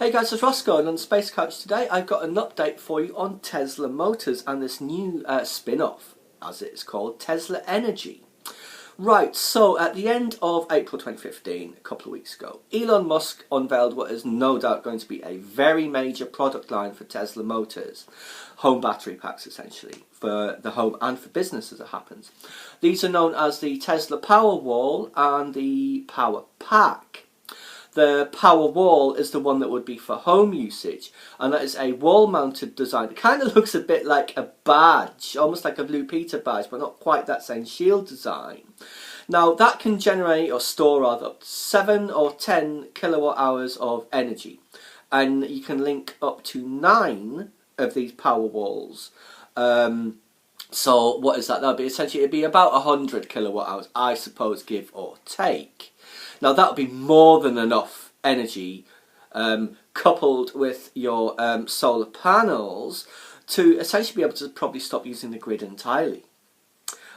Hey guys, it's Roscoe, and on Space Couch today I've got an update for you on Tesla Motors and this new spin-off, as it's called, Tesla Energy. Right, so at the end of April 2015, a couple of weeks ago, Elon Musk unveiled what is no doubt going to be a very major product line for Tesla Motors. Home battery packs, essentially, for the home and for business as it happens. These are known as the Tesla Powerwall and the Powerpack. The Powerwall is the one that would be for home usage, and that is a wall-mounted design. It kind of looks a bit like a badge, almost like a Blue Peter badge, but not quite that same shield design. Now, that can generate or store rather up to 7 or 10 kilowatt hours of energy, and you can link up to 9 of these Powerwalls. So what is that? That'd be essentially, it'd be about 100 kilowatt hours, I suppose, give or take. Now that would be more than enough energy, coupled with your solar panels, to essentially be able to probably stop using the grid entirely.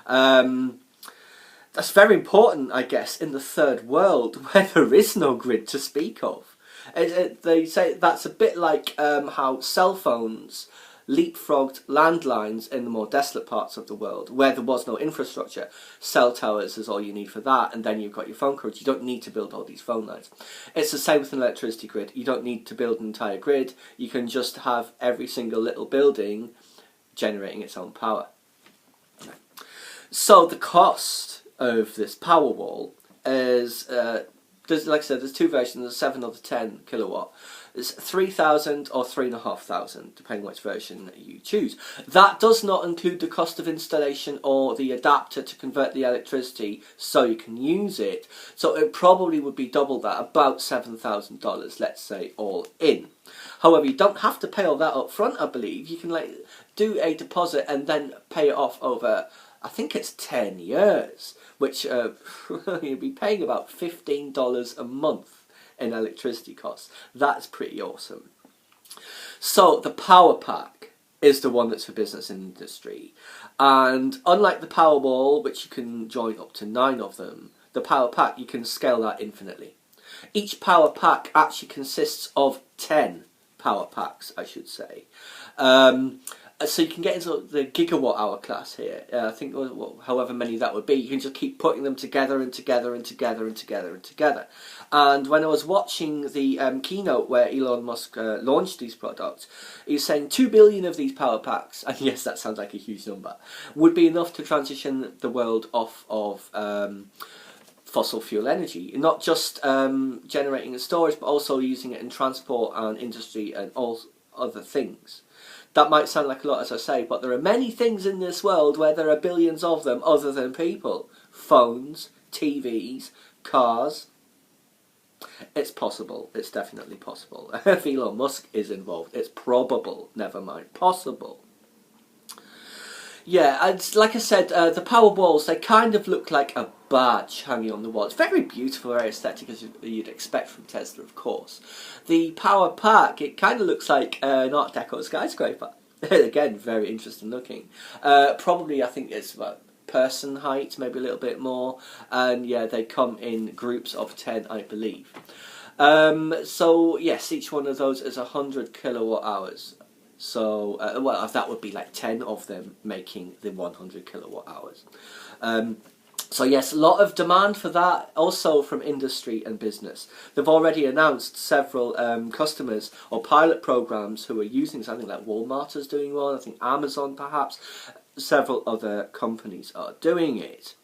That's very important, I guess, in the third world where there is no grid to speak of. They say that's a bit like how cell phones leapfrogged landlines in the more desolate parts of the world where there was no infrastructure. Cell towers is all you need for that, and then you've got your phone coverage. You don't need to build all these phone lines. It's the same with an electricity grid. You don't need to build an entire grid. You can just have every single little building generating its own power. So the cost of this Powerwall is, like I said, there's two versions, the 7 or the 10 kilowatt. It's 3,000 or 3,500, depending which version you choose. That does not include the cost of installation or the adapter to convert the electricity so you can use it. So it probably would be double that, about $7,000, let's say, all in. However, you don't have to pay all that up front, I believe. You can do a deposit and then pay it off over, I think it's 10 years, which you'll be paying about $15 a month in electricity costs. That's pretty awesome. So the Powerpack is the one that's for business and industry, and unlike the Powerwall, which you can join up to 9 of them, the Powerpack, you can scale that infinitely. Each Powerpack actually consists of 10 Powerpacks, I should say. So you can get into the gigawatt hour class here. I think however many that would be, you can just keep putting them together and together and together and together and together. And when I was watching the keynote where Elon Musk launched these products, he was saying 2 billion of these power packs, and yes, that sounds like a huge number, would be enough to transition the world off of fossil fuel energy. Not just generating and storage, but also using it in transport and industry and all other things. That might sound like a lot, as I say, but there are many things in this world where there are billions of them other than people. Phones, TVs, cars. It's possible. It's definitely possible. If Elon Musk is involved, it's probable, never mind possible. Yeah, it's, like I said, the Powerwalls, they kind of look like a badge hanging on the wall. It's very beautiful, very aesthetic, as you'd expect from Tesla, of course. The Powerpack, it kind of looks like an Art Deco skyscraper. Again, very interesting looking. Probably, I think it's about person height, maybe a little bit more. And yeah, they come in groups of 10, I believe. So yes, each one of those is 100 kilowatt hours. So, well, that would be like 10 of them making the 100 kilowatt hours. So yes, a lot of demand for that, also from industry and business. They've already announced several customers or pilot programs who are using something like Walmart is doing one, I think Amazon perhaps, several other companies are doing it.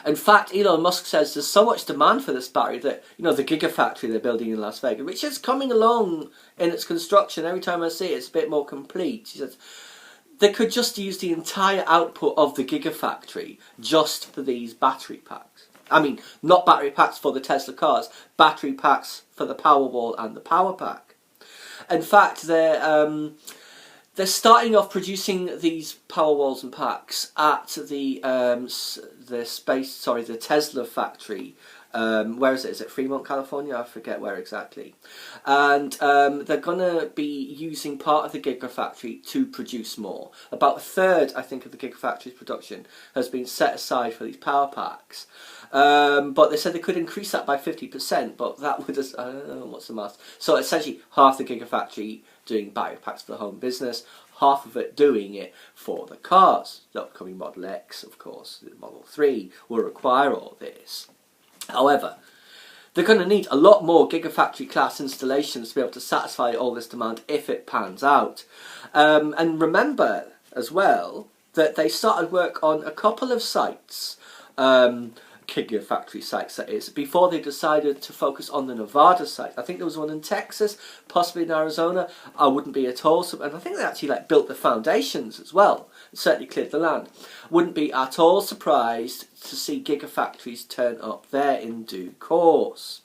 In fact, Elon Musk says there's so much demand for this battery that, you know, the Gigafactory they're building in Las Vegas, which is coming along in its construction, every time I see it, it's a bit more complete. He says they could just use the entire output of the Gigafactory just for these battery packs. I mean, not battery packs for the Tesla cars, battery packs for the Powerwall and the Powerpack. In fact, they're starting off producing these Powerwalls and packs at the Tesla factory. Where is it? Is it Fremont, California? I forget where exactly. And they're going to be using part of the Gigafactory to produce more. About a third, I think, of the Gigafactory's production has been set aside for these power packs. But they said they could increase that by 50%, but that would, I don't know, what's the math? So essentially half the Gigafactory doing battery packs for the home business, half of it doing it for the cars. The upcoming Model X, of course, the Model 3 will require all this. However, they're going to need a lot more Gigafactory class installations to be able to satisfy all this demand if it pans out. And remember as well that they started work on a couple of sites, Gigafactory sites that is, before they decided to focus on the Nevada site. I think there was one in Texas, possibly in Arizona. I wouldn't be at all, and I think they actually built the foundations as well, and certainly cleared the land. Wouldn't be at all surprised to see Gigafactories turn up there in due course.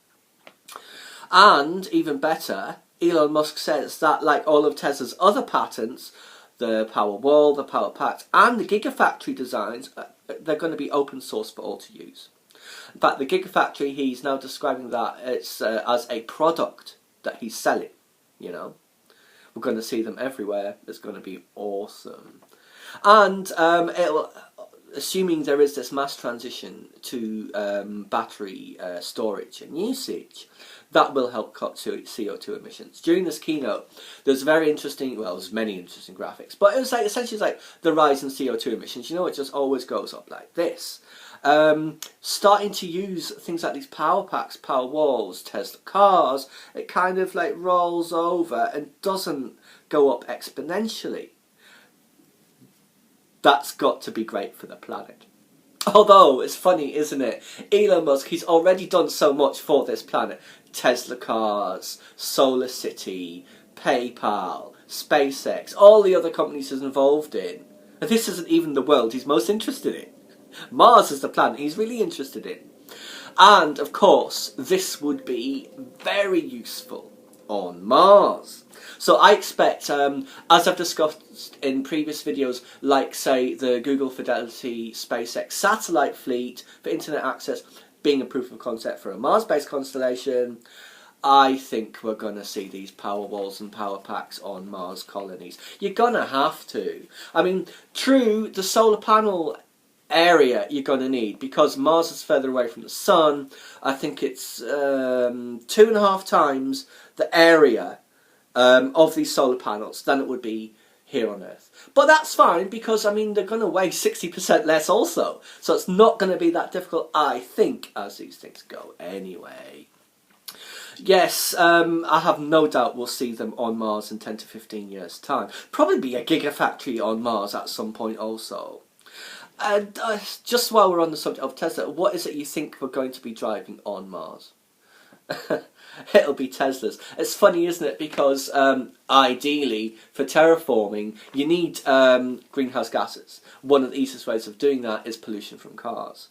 And even better, Elon Musk says that, like all of Tesla's other patents, the Powerwall, the Powerpack, and the Gigafactory designs, they're going to be open source for all to use. In fact, the Gigafactory, he's now describing that it's as a product that he's selling, you know. We're going to see them everywhere. It's going to be awesome. And it'll, assuming there is this mass transition to battery storage and usage, that will help cut CO2 emissions. During this keynote, there's very interesting, well, there's many interesting graphics, but it was essentially like the rise in CO2 emissions. You know, it just always goes up like this. Starting to use things like these power packs, power walls, Tesla cars, it kind of rolls over and doesn't go up exponentially. That's got to be great for the planet. Although, it's funny, isn't it? Elon Musk, he's already done so much for this planet. Tesla cars, Solar City, PayPal, SpaceX, all the other companies he's involved in. And this isn't even the world he's most interested in. Mars is the planet he's really interested in. And, of course, this would be very useful on Mars. So I expect, as I've discussed in previous videos, like, say, the Google Fidelity SpaceX satellite fleet for internet access being a proof of concept for a Mars-based constellation, I think we're going to see these power walls and power packs on Mars colonies. You're going to have to. I mean, true, the solar panel area you're going to need, because Mars is further away from the Sun. I think it's 2.5 times the area of these solar panels than it would be here on Earth. But that's fine, because, I mean, they're going to weigh 60% less also. So it's not going to be that difficult, I think, as these things go anyway. Yes, I have no doubt we'll see them on Mars in 10 to 15 years' time. Probably be a gigafactory on Mars at some point also. And just while we're on the subject of Tesla, what is it you think we're going to be driving on Mars? It'll be Teslas. It's funny, isn't it? Because ideally, for terraforming, you need greenhouse gases. One of the easiest ways of doing that is pollution from cars.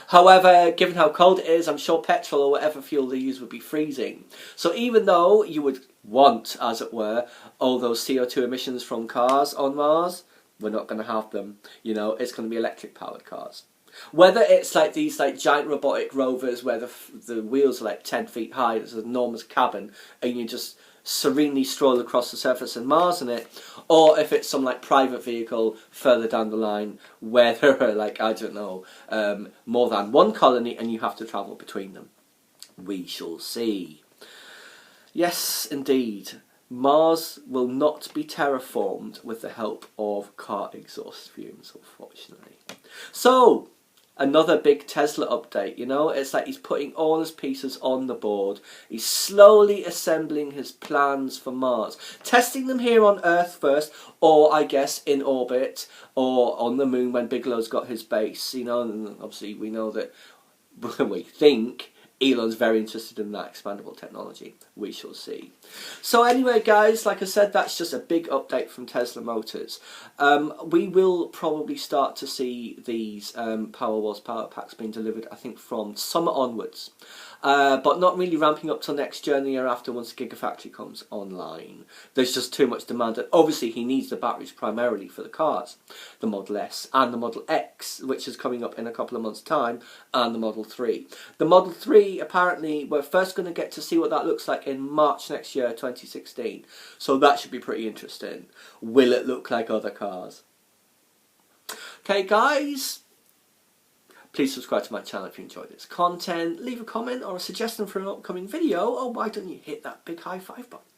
However, given how cold it is, I'm sure petrol or whatever fuel they use would be freezing. So even though you would want, as it were, all those CO2 emissions from cars on Mars, we're not going to have them. You know, it's going to be electric-powered cars. Whether it's like these giant robotic rovers where the wheels are 10 feet high, there's an enormous cabin, and you just serenely stroll across the surface of Mars in it, or if it's some private vehicle further down the line where there are I don't know, more than one colony and you have to travel between them. We shall see. Yes, indeed. Mars will not be terraformed with the help of car exhaust fumes, unfortunately. So, another big Tesla update, you know, it's he's putting all his pieces on the board. He's slowly assembling his plans for Mars. Testing them here on Earth first, or I guess in orbit, or on the moon when Bigelow's got his base, you know, and obviously we know that, we think, Elon's very interested in that expandable technology. We shall see. So anyway, guys, like I said, that's just a big update from Tesla Motors. We will probably start to see these Powerwalls, Powerpacks being delivered, I think, from summer onwards. But not really ramping up till next year and the year after once the Gigafactory comes online. There's just too much demand. And obviously, he needs the batteries primarily for the cars. The Model S and the Model X, which is coming up in a couple of months' time, and the Model 3. The Model 3, apparently, we're first going to get to see what that looks like in March next year, 2016. So that should be pretty interesting. Will it look like other cars? Okay, guys. Please subscribe to my channel if you enjoy this content. Leave a comment or a suggestion for an upcoming video, or why don't you hit that big high 5 button.